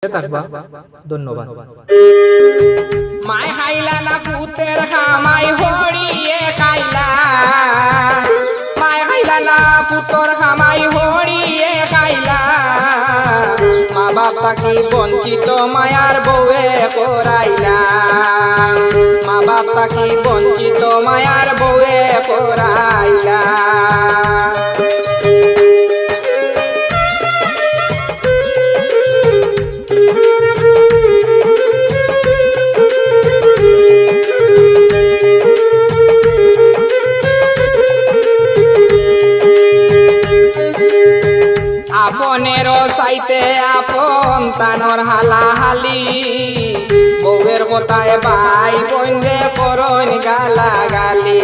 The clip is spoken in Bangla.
থাকবা। ধন্যবাদ। মাই খাইলা না পুতের খামাই হড়িয়ে খাইলা, মাই খাইলা না পুতর খামাই হড়িয়ে খাইলা, মা বাপ তাকি বঞ্চিত মায়ার বউয়ে করাইলা, মা বাপ তাকি বঞ্চিত মায়ার বউয়ে করাইলা। আপনেরও চাইতে আপন তানর হালাহালি, বউয়ের কথায় ভাই বোন রে করন গালাগালি।